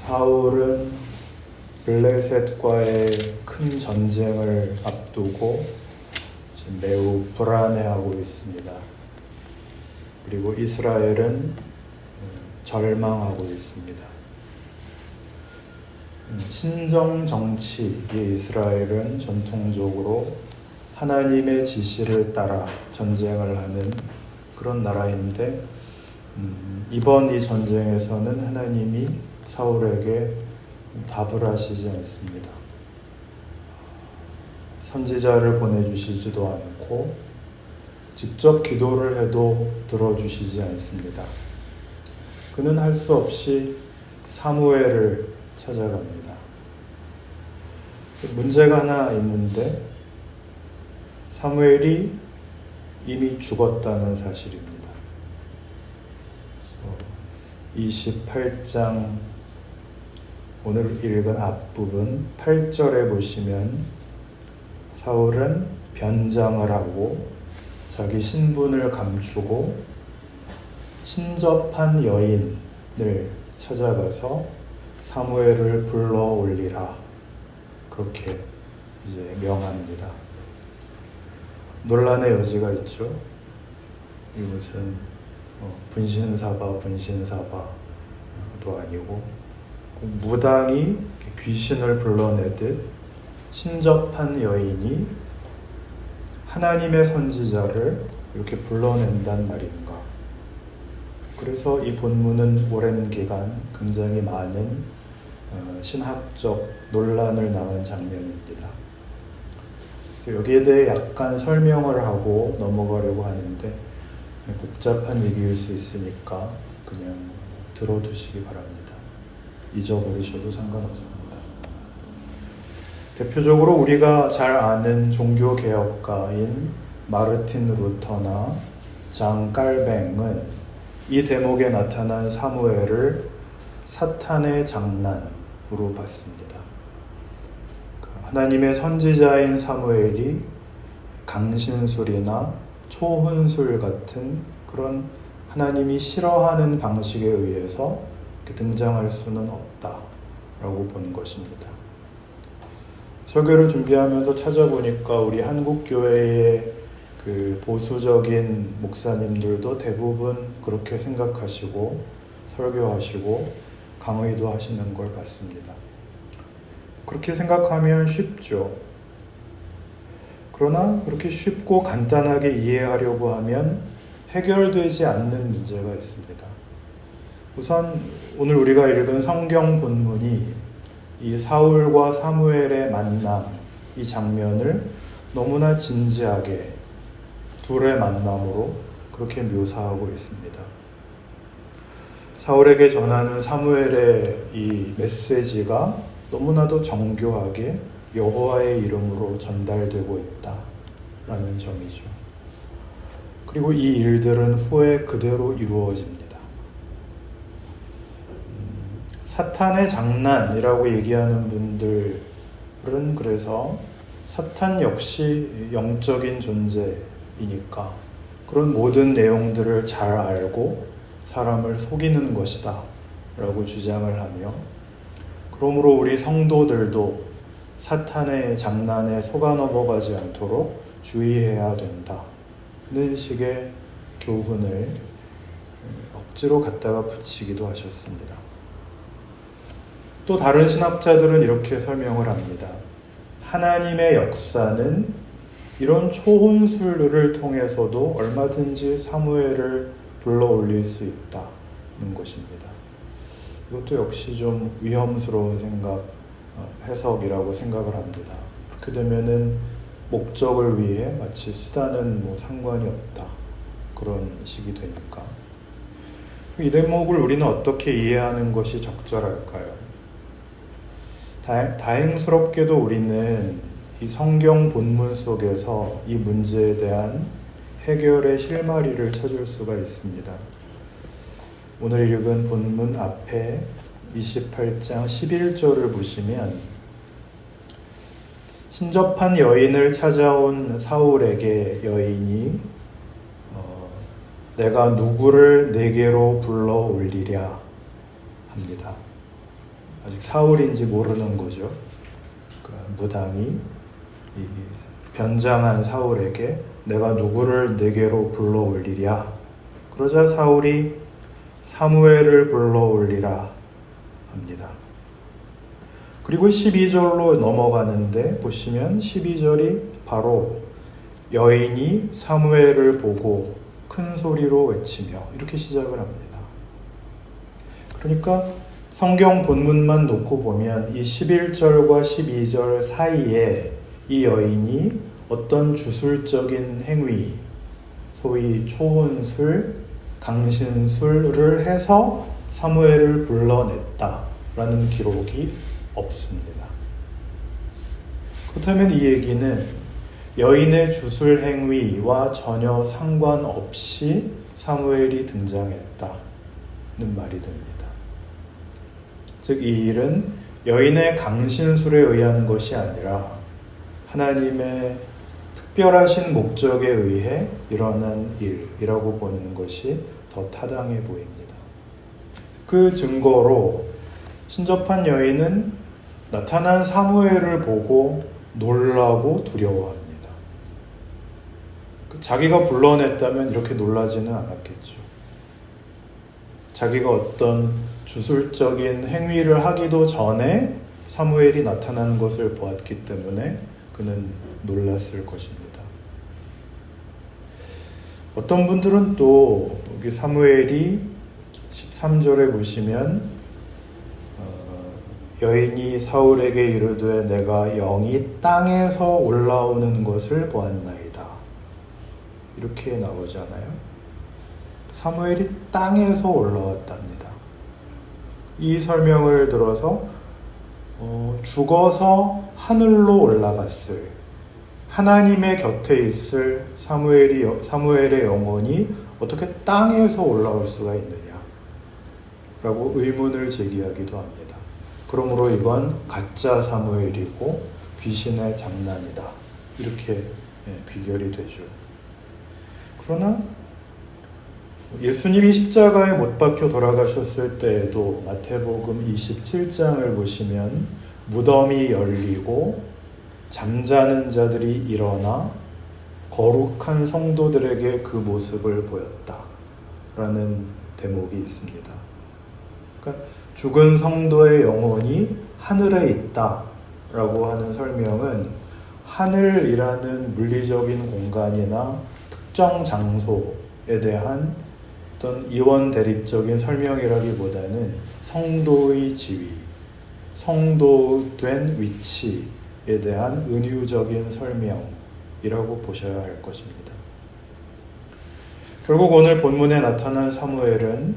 사울은 블레셋과의 큰 전쟁을 앞두고 지금 매우 불안해하고 있습니다. 그리고 이스라엘은 절망하고 있습니다. 신정 정치의 이스라엘은 전통적으로 하나님의 지시를 따라 전쟁을 하는 그런 나라인데 이번 이 전쟁에서는 하나님이 사울에게 답을 하시지 않습니다. 선지자를 보내주시지도 않고 직접 기도를 해도 들어주시지 않습니다. 그는 할 수 없이 사무엘을 찾아갑니다. 문제가 하나 있는데 사무엘이 이미 죽었다는 사실입니다. 28장 오늘 읽은 앞부분 8절에 보시면 사울은 변장을 하고 자기 신분을 감추고 신접한 여인을 찾아가서 사무엘을 불러 올리라 그렇게 이제 명합니다. 논란의 여지가 있죠. 이것은 분신사바도 아니고 무당이 귀신을 불러내듯 신접한 여인이 하나님의 선지자를 이렇게 불러낸단 말인가. 그래서 이 본문은 오랜 기간 굉장히 많은 신학적 논란을 낳은 장면입니다. 그래서 여기에 대해 약간 설명을 하고 넘어가려고 하는데 복잡한 얘기일 수 있으니까 그냥 들어두시기 바랍니다. 잊어버리셔도 상관없습니다. 대표적으로 우리가 잘 아는 종교개혁가인 마르틴 루터나 장 깔뱅은 이 대목에 나타난 사무엘을 사탄의 장난으로 봤습니다. 하나님의 선지자인 사무엘이 강신술이나 초혼술 같은 그런 하나님이 싫어하는 방식에 의해서 등장할 수는 없다라고 본 것입니다. 설교를 준비하면서 찾아보니까 우리 한국교회의 그 보수적인 목사님들도 대부분 그렇게 생각하시고 설교하시고 강의도 하시는 걸 봤습니다. 그렇게 생각하면 쉽죠. 그러나 그렇게 쉽고 간단하게 이해하려고 하면 해결되지 않는 문제가 있습니다. 우선 오늘 우리가 읽은 성경 본문이 이 사울과 사무엘의 만남, 이 장면을 너무나 진지하게 둘의 만남으로 그렇게 묘사하고 있습니다. 사울에게 전하는 사무엘의 이 메시지가 너무나도 정교하게 여호와의 이름으로 전달되고 있다라는 점이죠. 그리고 이 일들은 후에 그대로 이루어집니다. 사탄의 장난이라고 얘기하는 분들은 그래서 사탄 역시 영적인 존재이니까 그런 모든 내용들을 잘 알고 사람을 속이는 것이다 라고 주장을 하며 그러므로 우리 성도들도 사탄의 장난에 속아 넘어가지 않도록 주의해야 된다는 식의 교훈을 억지로 갖다가 붙이기도 하셨습니다. 또 다른 신학자들은 이렇게 설명을 합니다. 하나님의 역사는 이런 초혼술을 통해서도 얼마든지 사무엘을 불러올릴 수 있다는 것입니다. 이것도 역시 좀 위험스러운 해석이라고 생각을 합니다. 그렇게 되면은 목적을 위해 마치 수단은 상관이 없다. 그런 식이 되니까. 이 대목을 우리는 어떻게 이해하는 것이 적절할까요? 다행스럽게도 우리는 이 성경 본문 속에서 이 문제에 대한 해결의 실마리를 찾을 수가 있습니다. 오늘 읽은 본문 앞에 28장 11절을 보시면 신접한 여인을 찾아온 사울에게 여인이 내가 누구를 내게로 불러 올리랴 합니다. 아직 사울인지 모르는 거죠. 무당이 이 변장한 사울에게 내가 누구를 내게로 불러올리랴. 그러자 사울이 사무엘을 불러올리라 합니다. 그리고 12절로 넘어가는데 보시면 12절이 바로 여인이 사무엘을 보고 큰 소리로 외치며 이렇게 시작을 합니다. 그러니까 성경 본문만 놓고 보면 이 11절과 12절 사이에 이 여인이 어떤 주술적인 행위, 소위 초혼술, 강신술을 해서 사무엘을 불러냈다라는 기록이 없습니다. 그렇다면 이 얘기는 여인의 주술 행위와 전혀 상관없이 사무엘이 등장했다는 말이 됩니다. 즉, 이 일은 여인의 강신술에 의한 것이 아니라 하나님의 특별하신 목적에 의해 일어난 일이라고 보는 것이 더 타당해 보입니다. 그 증거로 신접한 여인은 나타난 사무엘을 보고 놀라고 두려워합니다. 자기가 불러냈다면 이렇게 놀라지는 않았겠죠. 자기가 어떤 주술적인 행위를 하기도 전에 사무엘이 나타나는 것을 보았기 때문에 그는 놀랐을 것입니다. 어떤 분들은 또 여기 사무엘이 13절에 보시면 여인이 사울에게 이르되 내가 영이 땅에서 올라오는 것을 보았나이다. 이렇게 나오잖아요. 사무엘이 땅에서 올라왔답니다. 이 설명을 들어서 죽어서 하늘로 올라갔을 하나님의 곁에 있을 사무엘의 영혼이 어떻게 땅에서 올라올 수가 있느냐 라고 의문을 제기하기도 합니다. 그러므로 이건 가짜 사무엘이고 귀신의 장난이다. 이렇게 귀결이 되죠. 그러나 예수님이 십자가에 못 박혀 돌아가셨을 때에도 마태복음 27장을 보시면 무덤이 열리고 잠자는 자들이 일어나 거룩한 성도들에게 그 모습을 보였다라는 대목이 있습니다. 그러니까 죽은 성도의 영혼이 하늘에 있다라고 하는 설명은 하늘이라는 물리적인 공간이나 특정 장소에 대한 어떤 이원 대립적인 설명이라기보다는 성도의 지위, 성도된 위치에 대한 은유적인 설명이라고 보셔야 할 것입니다. 결국 오늘 본문에 나타난 사무엘은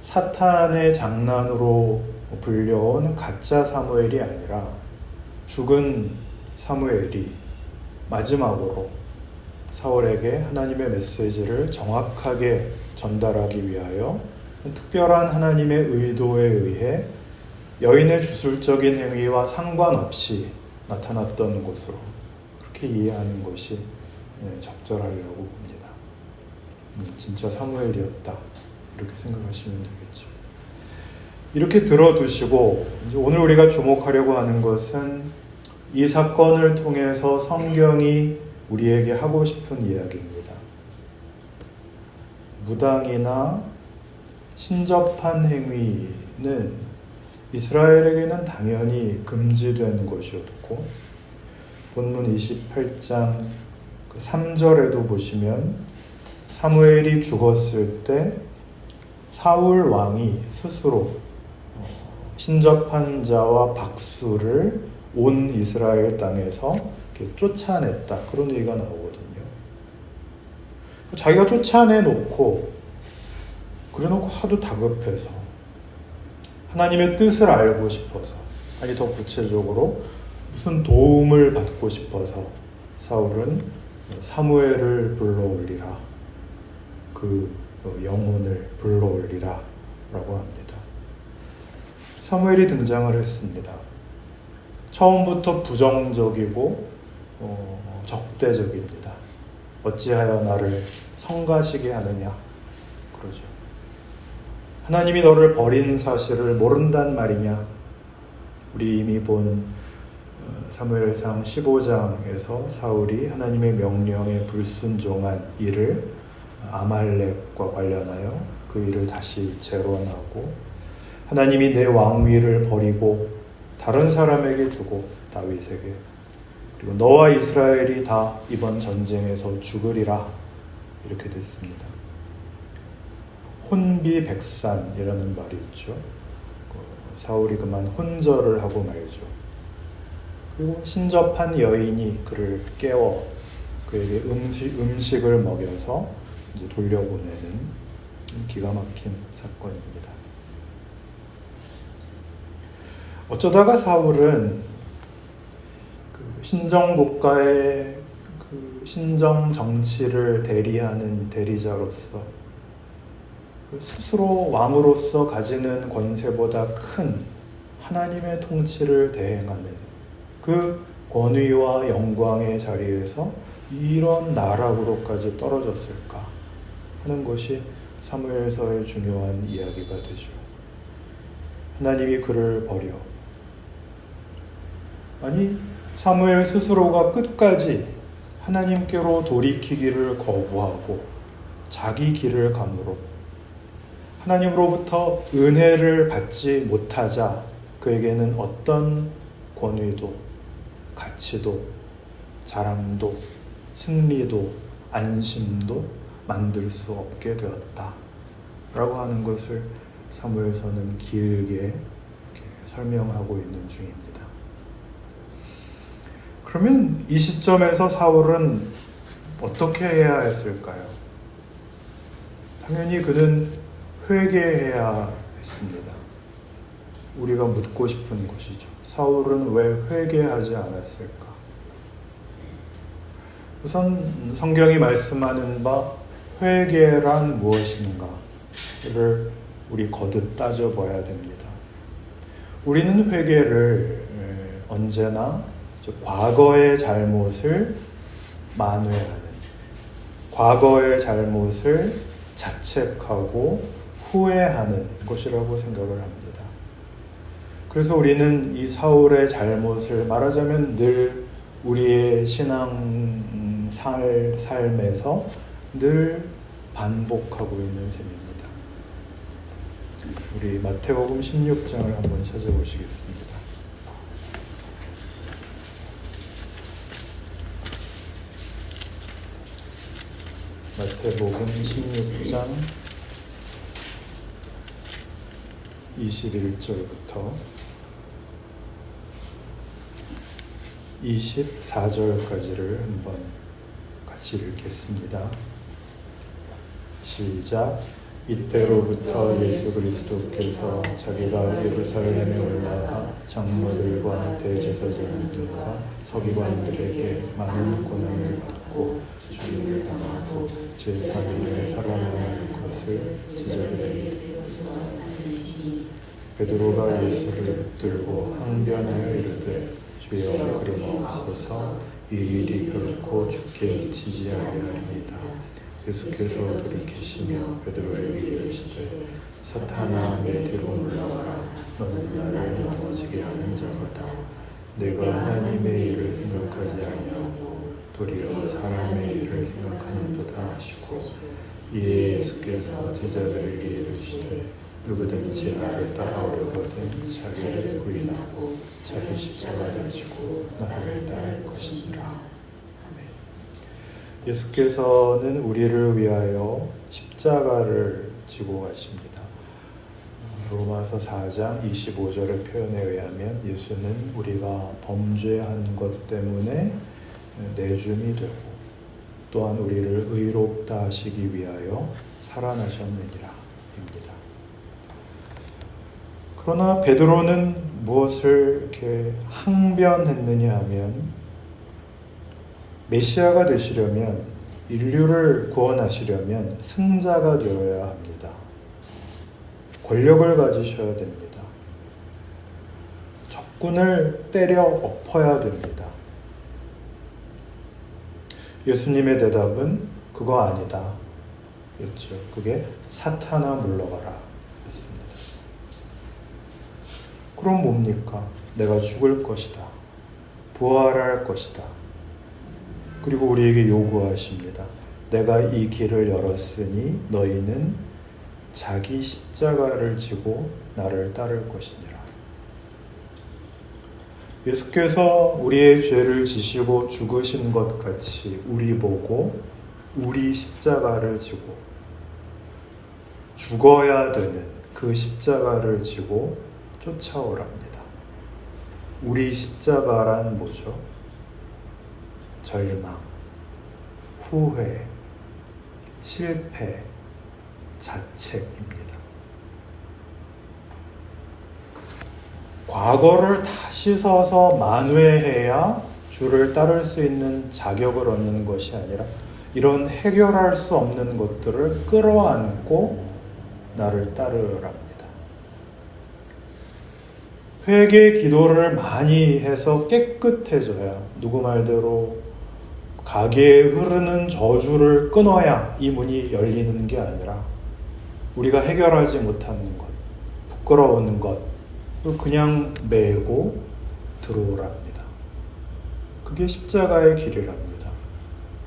사탄의 장난으로 불려온 가짜 사무엘이 아니라 죽은 사무엘이 마지막으로 사울에게 하나님의 메시지를 정확하게 전달하기 위하여 특별한 하나님의 의도에 의해 여인의 주술적인 행위와 상관없이 나타났던 것으로 그렇게 이해하는 것이 적절하려고 봅니다. 진짜 사무엘이었다. 이렇게 생각하시면 되겠죠. 이렇게 들어두시고 이제 오늘 우리가 주목하려고 하는 것은 이 사건을 통해서 성경이 우리에게 하고 싶은 이야기입니다. 무당이나 신접한 행위는 이스라엘에게는 당연히 금지된 것이었고 본문 28장 3절에도 보시면 사무엘이 죽었을 때 사울 왕이 스스로 신접한 자와 박수를 온 이스라엘 땅에서 쫓아냈다. 그런 얘기가 나오거든요. 자기가 쫓아내놓고 그래놓고 하도 다급해서 하나님의 뜻을 알고 싶어서 아니 더 구체적으로 무슨 도움을 받고 싶어서 사울은 사무엘을 불러올리라. 그 영혼을 불러올리라 라고 합니다. 사무엘이 등장을 했습니다. 처음부터 부정적이고 적대적입니다. 어찌하여 나를 성가시게 하느냐 그러죠. 하나님이 너를 버린 사실을 모른단 말이냐 우리 이미 본 사무엘상 15장에서 사울이 하나님의 명령에 불순종한 일을 아말렉과 관련하여 그 일을 다시 재론하고 하나님이 내 왕위를 버리고 다른 사람에게 주고 다윗에게 그리고 너와 이스라엘이 다 이번 전쟁에서 죽으리라 이렇게 됐습니다. 혼비백산이라는 말이 있죠. 사울이 그만 혼절을 하고 말죠. 그리고 신접한 여인이 그를 깨워 그에게 음식을 먹여서 이제 돌려보내는 기가 막힌 사건입니다. 어쩌다가 사울은 그 신정국가의 그 신정 정치를 대리하는 대리자로서 스스로 왕으로서 가지는 권세보다 큰 하나님의 통치를 대행하는 그 권위와 영광의 자리에서 이런 나락으로까지 떨어졌을까 하는 것이 사무엘서의 중요한 이야기가 되죠. 하나님이 그를 버려 아니 사무엘 스스로가 끝까지 하나님께로 돌이키기를 거부하고 자기 길을 감으로 하나님으로부터 은혜를 받지 못하자 그에게는 어떤 권위도 가치도 자랑도 승리도 안심도 만들 수 없게 되었다 라고 하는 것을 사무엘서는 길게 이렇게 설명하고 있는 중입니다. 그러면 이 시점에서 사울은 어떻게 해야 했을까요? 당연히 그는 회개해야 했습니다. 우리가 묻고 싶은 것이죠. 사울은 왜 회개하지 않았을까? 우선 성경이 말씀하는 바 회개란 무엇인가를 우리 거듭 따져봐야 됩니다. 우리는 회개를 언제나 과거의 잘못을 만회하는, 과거의 잘못을 자책하고 후회하는 것이라고 생각을 합니다. 그래서 우리는 이 사울의 잘못을 말하자면 늘 우리의 신앙 삶에서 늘 반복하고 있는 셈입니다. 우리 마태복음 16장을 한번 찾아보시겠습니다. 마태복음 16장 21절부터 24절까지를 한번 같이 읽겠습니다. 시작. 이때로부터 예수 그리스도께서 자기가 예루살렘에 올라가 장로들과 대제사장들과 서기관들에게 많은 고난을 받고 죽임을 당하고 제3일에 살아나는 것을 제자들에게 베드로가 예수를 붙들고 항변하여 이르되 주여 그리하옵소서 이 일이 결코 죽게 미치지 아니하리이다. 예수께서 돌이키시며 베드로에게 이르시되 사탄아 내 뒤로 물러가라. 너는 나를 넘어지게 하는 자거다. 내가 하나님의 일을 생각하지 아니하고 도리어 사람의 일을 생각하는도다 하시고 이에 예수께서 제자들에게 이르시되 누구든지 나를 따라오려거든 자기를 부인하고 자기 십자가를 지고 나를 따를 것이니라. 예수께서는 우리를 위하여 십자가를 지고 가십니다. 로마서 4장 25절의 표현에 의하면 예수는 우리가 범죄한 것 때문에 내줌이 되고 또한 우리를 의롭다 하시기 위하여 살아나셨느니라 입니다. 그러나 베드로는 무엇을 이렇게 항변했느냐 하면 메시아가 되시려면 인류를 구원하시려면 승자가 되어야 합니다. 권력을 가지셔야 됩니다. 적군을 때려 엎어야 됩니다. 예수님의 대답은 그거 아니다 였죠. 그게 사탄아 물러가라 였습니다. 그럼 뭡니까? 내가 죽을 것이다. 부활할 것이다. 그리고 우리에게 요구하십니다. 내가 이 길을 열었으니 너희는 자기 십자가를 지고 나를 따를 것이니라. 예수께서 우리의 죄를 지시고 죽으신 것 같이 우리 보고 우리 십자가를 지고 죽어야 되는 그 십자가를 지고 쫓아오랍니다. 우리 십자가란 뭐죠? 절망, 후회, 실패, 자책입니다. 과거를 다 씻어서 만회해야 주를 따를 수 있는 자격을 얻는 것이 아니라 이런 해결할 수 없는 것들을 끌어안고 나를 따르랍니다. 회개 기도를 많이 해서 깨끗해져야, 누구 말대로 가게에 흐르는 저주를 끊어야 이 문이 열리는 게 아니라 우리가 해결하지 못하는 것, 부끄러운 것, 그냥 메고 들어오랍니다. 그게 십자가의 길이랍니다.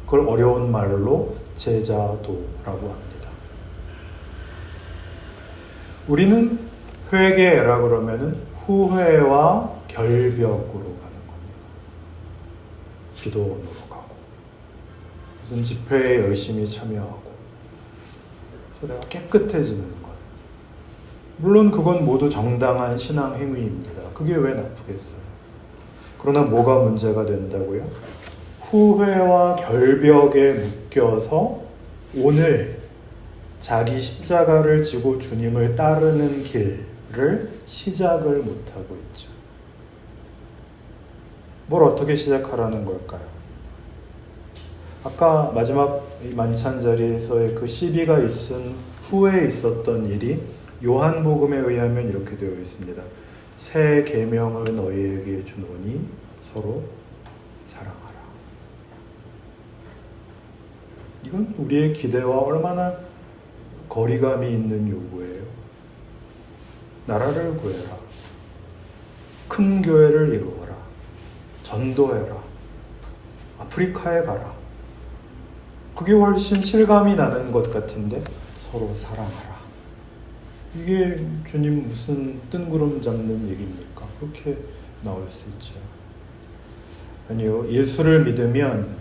그걸 어려운 말로 제자도라고 합니다. 우리는 회개라 그러면은 후회와 결벽으로 가는 겁니다. 기도원으로 가고 무슨 집회에 열심히 참여하고 그래서 내가 깨끗해지는 것. 물론 그건 모두 정당한 신앙 행위입니다. 그게 왜 나쁘겠어요? 그러나 뭐가 문제가 된다고요? 후회와 결벽에 묶여서 오늘 자기 십자가를 지고 주님을 따르는 길을 시작을 못하고 있죠. 뭘 어떻게 시작하라는 걸까요? 아까 마지막 만찬 자리에서의 그 시비가 있은 후에 있었던 일이 요한복음에 의하면 이렇게 되어 있습니다. 새 계명을 너희에게 주노니 서로 사랑하라. 이건 우리의 기대와 얼마나 거리감이 있는 요구예요. 나라를 구해라. 큰 교회를 이루어라. 전도해라. 아프리카에 가라. 그게 훨씬 실감이 나는 것 같은데 서로 사랑하라. 이게 주님 무슨 뜬구름 잡는 얘기입니까? 그렇게 나올 수 있죠. 아니요. 예수를 믿으면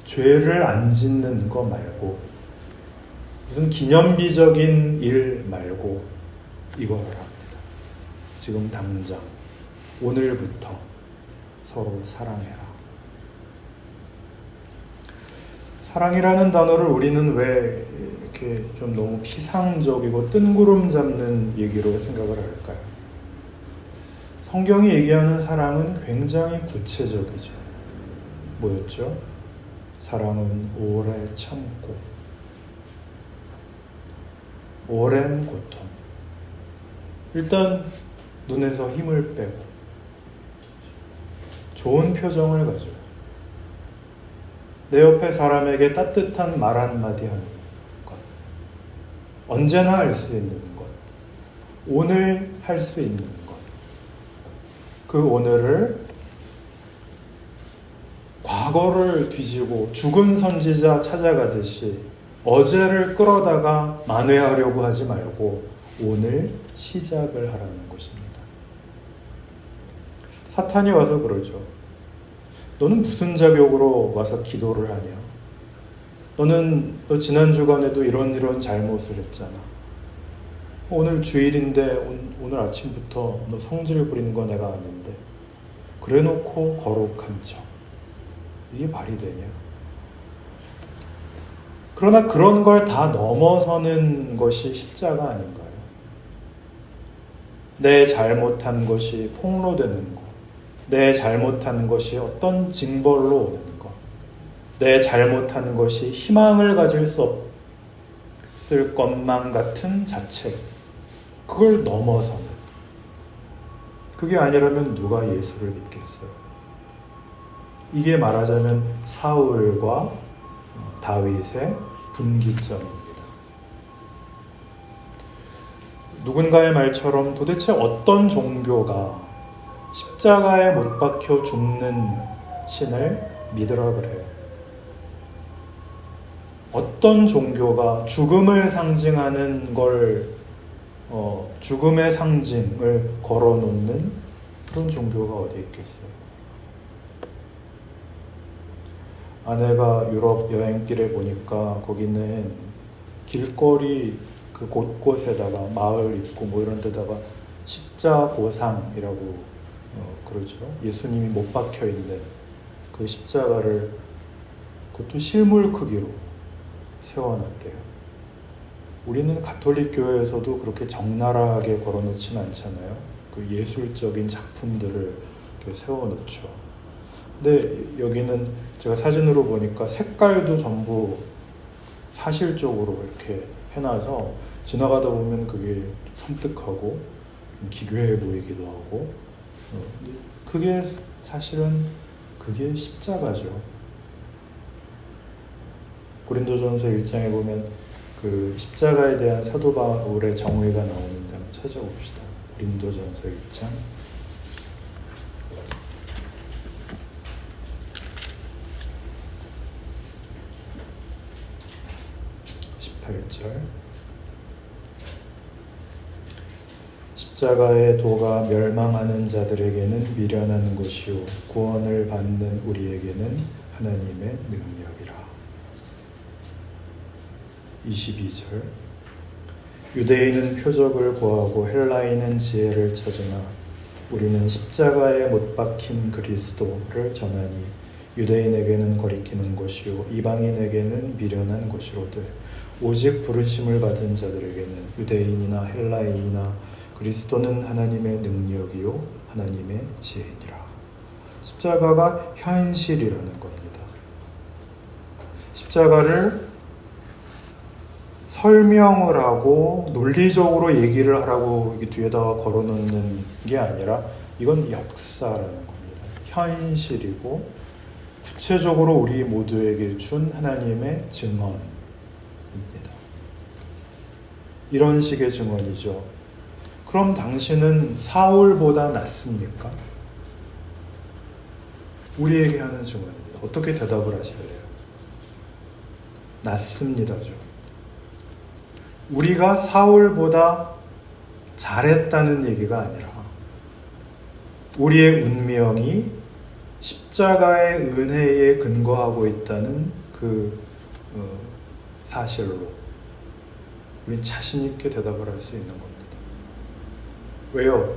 죄를 안 짓는 거 말고 무슨 기념비적인 일 말고 이걸 합니다. 지금 당장 오늘부터 서로 사랑해라. 사랑이라는 단어를 우리는 왜 이렇게 좀 너무 피상적이고 뜬구름 잡는 얘기로 생각을 할까요? 성경이 얘기하는 사랑은 굉장히 구체적이죠. 뭐였죠? 사랑은 오래 참고 오랜 고통. 일단 눈에서 힘을 빼고 좋은 표정을 가지고 내 옆에 사람에게 따뜻한 말 한마디 하는 것. 언제나 할 수 있는 것. 오늘 할 수 있는 것. 그 오늘을 과거를 뒤지고 죽은 선지자 찾아가듯이 어제를 끌어다가 만회하려고 하지 말고 오늘 시작을 하라는 것입니다. 사탄이 와서 그러죠. 너는 무슨 자격으로 와서 기도를 하냐? 너 지난 주간에도 이런 잘못을 했잖아. 오늘 주일인데 오늘 아침부터 너 성질 부리는 거 내가 아는데 그래 놓고 거룩한 척. 이게 말이 되냐? 그러나 그런 걸 다 넘어서는 것이 십자가 아닌가요? 내 잘못한 것이 폭로되는 것, 내 잘못한 것이 어떤 징벌로 오는 것, 내 잘못한 것이 희망을 가질 수 없을 것만 같은 자책, 그걸 넘어서는, 그게 아니라면 누가 예수를 믿겠어요? 이게 말하자면 사울과 다윗의 분기점입니다. 누군가의 말처럼 도대체 어떤 종교가 십자가에 못 박혀 죽는 신을 믿으라 그래요? 어떤 종교가 죽음을 상징하는 걸 죽음의 상징을 걸어놓는 그런 종교가 어디 있겠어요? 아내가 유럽 여행길에 보니까 거기는 길거리 그 곳곳에다가 마을 입구 뭐 이런 데다가 십자고상이라고 그러죠. 예수님이 못 박혀 있는 그 십자가를 그것도 실물 크기로 세워놨대요. 우리는 가톨릭 교회에서도 그렇게 적나라하게 걸어놓진 않잖아요. 그 예술적인 작품들을 이렇게 세워놓죠. 근데 여기는 제가 사진으로 보니까 색깔도 전부 사실적으로 이렇게 해놔서 지나가다 보면 그게 섬뜩하고 기괴해 보이기도 하고 그게 사실은 그게 십자가죠. 고린도전서 1장에 보면 그 십자가에 대한 사도 바울의 정의가 나오는데 한번 찾아봅시다. 고린도전서 1장 18절 십자가의 도가 멸망하는 자들에게는 미련한 것이요 구원을 받는 우리에게는 하나님의 능력이라. 22절 유대인은 표적을 구하고 헬라인은 지혜를 찾으나 우리는 십자가에 못 박힌 그리스도를 전하니 유대인에게는 거리끼는 것이요 이방인에게는 미련한 것이로되 오직 부르심을 받은 자들에게는 유대인이나 헬라인이나 그리스도는 하나님의 능력이요 하나님의 지혜니라. 십자가가 현실이라는 겁니다. 십자가를 설명을 하고 논리적으로 얘기를 하라고 뒤에다가 걸어놓는 게 아니라 이건 역사라는 겁니다. 현실이고 구체적으로 우리 모두에게 준 하나님의 증언입니다. 이런 식의 증언이죠. 그럼 당신은 사울보다 낫습니까? 우리에게 하는 증언입니다. 어떻게 대답을 하셔야 돼요? 낫습니다죠. 우리가 사울보다 잘했다는 얘기가 아니라 우리의 운명이 십자가의 은혜에 근거하고 있다는 그 사실로 우린 자신 있게 대답을 할 수 있는 겁니다. 왜요?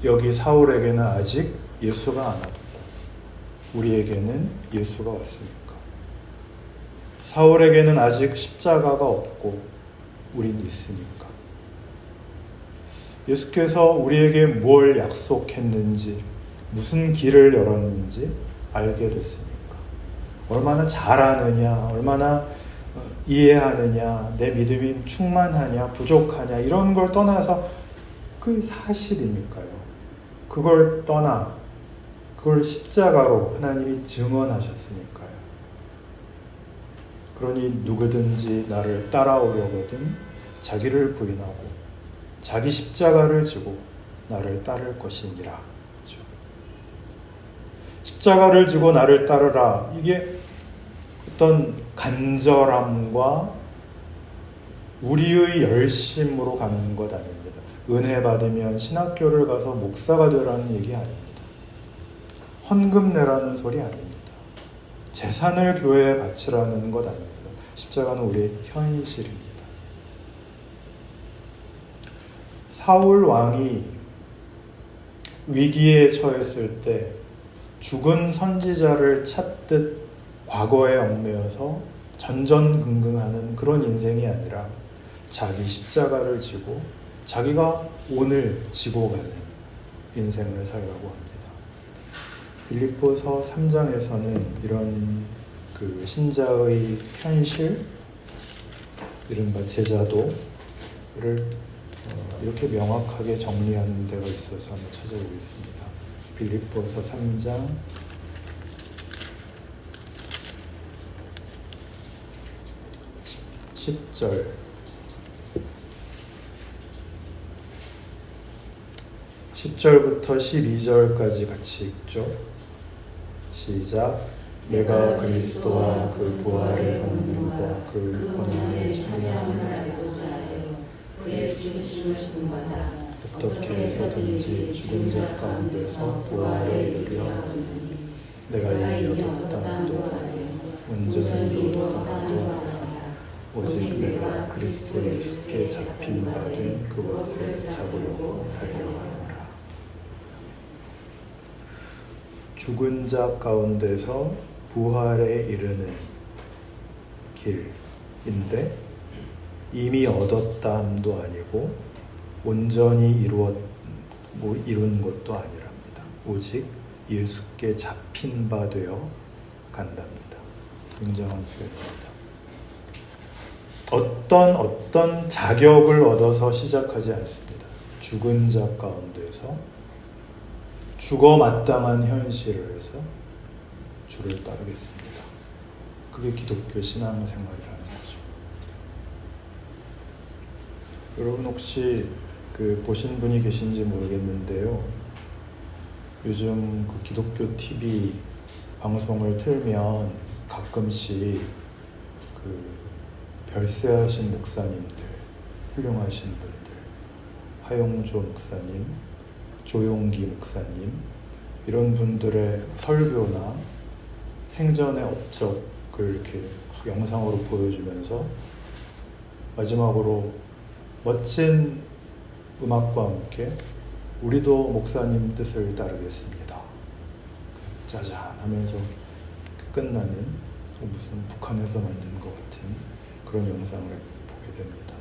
여기 사울에게는 아직 예수가 안 왔고 우리에게는 예수가 왔으니까. 사울에게는 아직 십자가가 없고 우린 있으니까. 예수께서 우리에게 뭘 약속했는지 무슨 길을 열었는지 알게 됐으니까. 얼마나 잘하느냐, 얼마나 이해하느냐, 내 믿음이 충만하냐, 부족하냐 이런 걸 떠나서 그 사실이니까요. 그걸 떠나 그걸 십자가로 하나님이 증언하셨으니까요. 그러니 누구든지 나를 따라오려거든 자기를 부인하고 자기 십자가를 지고 나를 따를 것이니라. 그렇죠? 십자가를 지고 나를 따르라. 이게 어떤 간절함과 우리의 열심으로 가는 것 아닙니다. 은혜 받으면 신학교를 가서 목사가 되라는 얘기 아닙니다. 헌금 내라는 소리 아닙니다. 재산을 교회에 바치라는 것 아닙니다. 십자가는 우리의 현실입니다. 사울 왕이 위기에 처했을 때 죽은 선지자를 찾듯 과거에 얽매여서 전전긍긍하는 그런 인생이 아니라 자기 십자가를 지고 자기가 오늘 지고 가는 인생을 살라고 합니다. 빌립보서 3장에서는 이런 그 신자의 현실, 이른바 제자도를 이렇게 명확하게 정리하는 데가 있어서 한번 찾아보겠습니다. 빌립보서 3장 10절 10절부터 12절까지 같이 읽죠. 시작. 내가 그리스도와 그 부활의 권능과 그 권한의 찬양을 알고자 하여 그의 죽으심을 본받아 어떻게 해서든지 죽은 자 가운데서 부활에 이르려하니 내가 이미 얻었다도 온전히 이루었다도 알아야 오직 내가 그리스도 예수께 잡힌 바 된 그것을 잡으려고 달려가노라. 죽은 자 가운데서 부활에 이르는 길인데 이미 얻었다함도 아니고 온전히 이룬 것도 아니랍니다. 오직 예수께 잡힌 바 되어 간답니다. 굉장한 표현입니다. 어떤 자격을 얻어서 시작하지 않습니다. 죽은 자 가운데서 죽어 마땅한 현실을 해서 주를 따르겠습니다. 그게 기독교 신앙생활이라는 거죠. 여러분 혹시 보신 분이 계신지 모르겠는데요. 요즘 기독교 TV 방송을 틀면 가끔씩 별세하신 목사님들, 훌륭하신 분들, 화용조 목사님, 조용기 목사님 이런 분들의 설교나 생전의 업적을 이렇게 영상으로 보여주면서 마지막으로 멋진 음악과 함께 우리도 목사님 뜻을 따르겠습니다. 짜잔 하면서 끝나는 무슨 북한에서 만든 것 같은 그런 영상을 보게 됩니다.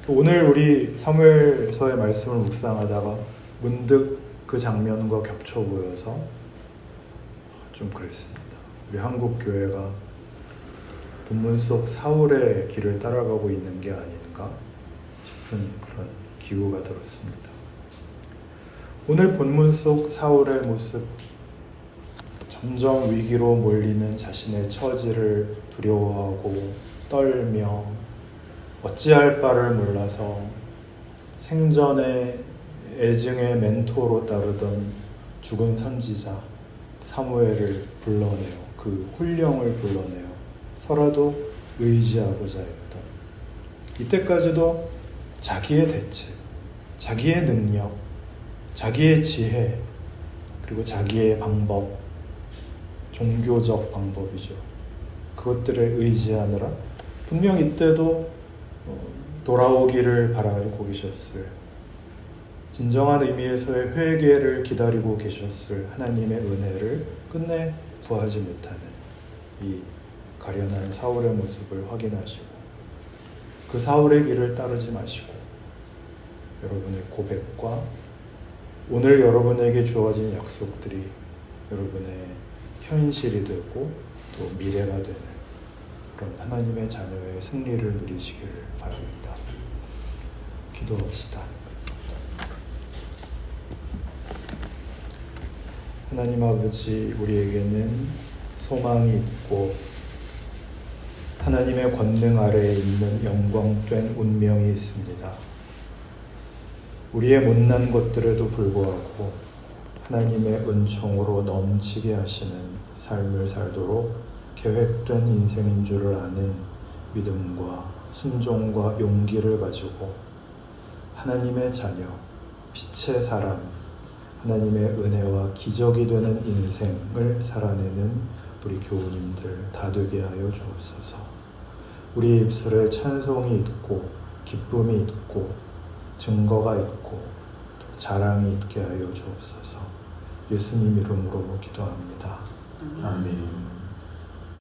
오늘 우리 사무엘서의 말씀을 묵상하다가 문득 그 장면과 겹쳐 보여서 좀 그랬습니다. 우리 한국 교회가 본문 속 사울의 길을 따라가고 있는 게 아닌가 싶은 그런 기우가 들었습니다. 오늘 본문 속 사울의 모습, 점점 위기로 몰리는 자신의 처지를 두려워하고 떨며 어찌할 바를 몰라서 생전에 애증의 멘토로 따르던 죽은 선지자 사무엘을 불러내어 그 혼령을 불러내어 서라도 의지하고자 했던, 이때까지도 자기의 대책, 자기의 능력, 자기의 지혜, 그리고 자기의 방법, 종교적 방법이죠. 그것들을 의지하느라 분명 이때도 돌아오기를 바라고 계셨을, 진정한 의미에서의 회개를 기다리고 계셨을 하나님의 은혜를 끝내 구하지 못하는 이 가련한 사울의 모습을 확인하시고 그 사울의 길을 따르지 마시고 여러분의 고백과 오늘 여러분에게 주어진 약속들이 여러분의 현실이 되고 또 미래가 되는 그런 하나님의 자녀의 승리를 누리시기를 바랍니다. 기도합시다. 하나님 아버지, 우리에게는 소망이 있고 하나님의 권능 아래에 있는 영광된 운명이 있습니다. 우리의 못난 것들에도 불구하고 하나님의 은총으로 넘치게 하시는 삶을 살도록 계획된 인생인 줄을 아는 믿음과 순종과 용기를 가지고 하나님의 자녀, 빛의 사람, 하나님의 은혜와 기적이 되는 인생을 살아내는 우리 교우님들 다 되게 하여 주옵소서. 우리 입술에 찬송이 있고 기쁨이 있고 증거가 있고 자랑이 있게 하여 주옵소서. 예수님 이름으로 기도합니다. 아멘.